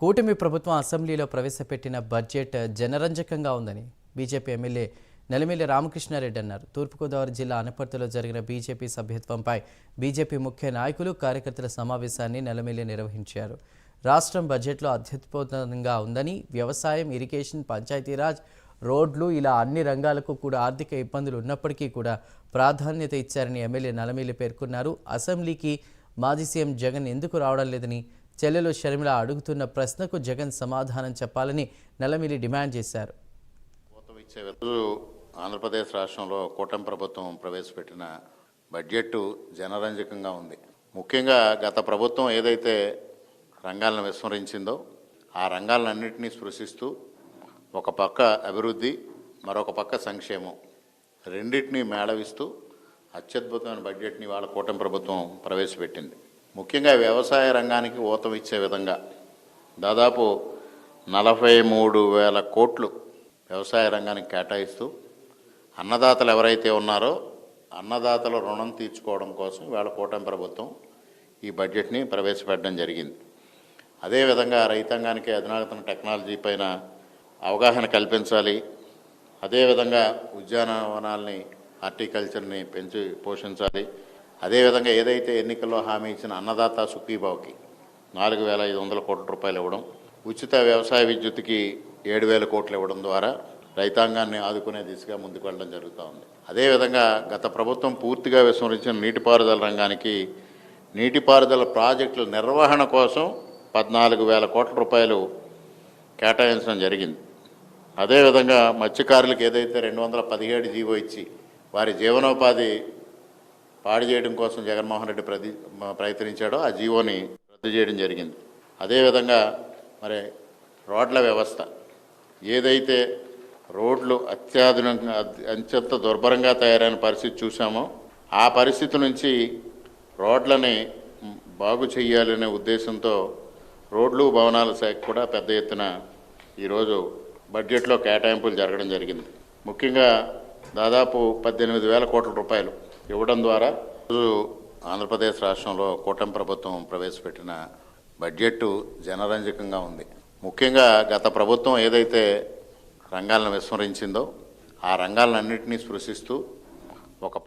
కూటమి ప్రభుత్వం అసెంబ్లీలో ప్రవేశపెట్టిన బడ్జెట్ జనరంజకంగా ఉందని బీజేపీ ఎమ్మెల్యే నెలమిల్లి రామకృష్ణారెడ్డి అన్నారు. తూర్పుగోదావరి జిల్లా అనపర్తిలో జరిగిన బీజేపీ సభ్యత్వంపై బీజేపీ ముఖ్య నాయకులు కార్యకర్తల సమావేశాన్ని నెలమిల్లి నిర్వహించారు. రాష్ట్రం బడ్జెట్లో అత్యద్భుతంగా ఉందని, వ్యవసాయం, ఇరిగేషన్, పంచాయతీరాజ్, రోడ్లు ఇలా అన్ని రంగాలకు కూడా ఆర్థిక ఇబ్బందులు ఉన్నప్పటికీ కూడా ప్రాధాన్యత ఇచ్చారని ఎమ్మెల్యే నెలమిల్లి పేర్కొన్నారు. అసెంబ్లీకి మాజీ సీఎం జగన్ ఎందుకు రావడం లేదని చెల్లెలు షర్మిల అడుగుతున్న ప్రశ్నకు జగన్ సమాధానం చెప్పాలని నెలమిల్లి డిమాండ్ చేశారు. ఆంధ్రప్రదేశ్ రాష్ట్రంలో కూటమి ప్రభుత్వం ప్రవేశపెట్టిన బడ్జెట్ జనరంజకంగా ఉంది. ముఖ్యంగా గత ప్రభుత్వం ఏదైతే రంగాలను విస్మరించిందో ఆ రంగాలన్నింటినీ స్పృశిస్తూ ఒక పక్క అభివృద్ధి, మరొక పక్క సంక్షేమం రెండింటినీ మేళవిస్తూ అత్యద్భుతమైన బడ్జెట్ని వాళ్ళ కూటమి ప్రభుత్వం ప్రవేశపెట్టింది. ముఖ్యంగా వ్యవసాయ రంగానికి ఊతం ఇచ్చే విధంగా దాదాపు 43,000 కోట్లు వ్యవసాయ రంగానికి కేటాయిస్తూ అన్నదాతలు ఎవరైతే ఉన్నారో అన్నదాతల రుణం తీర్చుకోవడం కోసం వాళ్ళ కూటమి ప్రభుత్వం ఈ బడ్జెట్ని ప్రవేశపెట్టడం జరిగింది. అదేవిధంగా రైతాంగానికి అధునాతన టెక్నాలజీ పైన అవగాహన కల్పించాలి. అదేవిధంగా ఉద్యానవనాల్ని, హార్టికల్చర్ని పెంచి పోషించాలి. అదేవిధంగా ఏదైతే ఎన్నికల్లో హామీ ఇచ్చిన అన్నదాత సుఖీభావ్కి 4,500 కోట్ల రూపాయలు ఇవ్వడం, ఉచిత వ్యవసాయ విద్యుత్కి 7,000 కోట్లు ఇవ్వడం ద్వారా రైతాంగాన్ని ఆదుకునే దిశగా ముందుకు వెళ్ళడం జరుగుతూ ఉంది. అదేవిధంగా గత ప్రభుత్వం పూర్తిగా విస్మరించిన నీటిపారుదల రంగానికి నీటిపారుదల ప్రాజెక్టుల నిర్వహణ కోసం 14,000 కోట్ల రూపాయలు కేటాయించడం జరిగింది. అదేవిధంగా మత్స్యకారులకు ఏదైతే 217 జీవో ఇచ్చి వారి జీవనోపాధి పాడు చేయడం కోసం జగన్మోహన్ రెడ్డి ప్రయత్నించాడో ఆ జీవోని రద్దు చేయడం జరిగింది. అదేవిధంగా మరి రోడ్ల వ్యవస్థ ఏదైతే రోడ్లు అత్యంత దుర్భరంగా తయారైన పరిస్థితి చూసామో ఆ పరిస్థితి నుంచి రోడ్లని బాగు చేయాలనే ఉద్దేశంతో రోడ్లు, భవనాల శాఖ కూడా పెద్ద ఎత్తున ఈరోజు బడ్జెట్లో కేటాయింపులు జరగడం జరిగింది. ముఖ్యంగా దాదాపు 18,000 కోట్ల రూపాయలు ఇవ్వడం ద్వారా ఆంధ్రప్రదేశ్ రాష్ట్రంలో కూటమి ప్రభుత్వం ప్రవేశపెట్టిన బడ్జెట్ జనరంజకంగా ఉంది. ముఖ్యంగా గత ప్రభుత్వం ఏదైతే రంగాలను విస్మరించిందో ఆ రంగాలన్నింటినీ స్పృశిస్తూ ఒక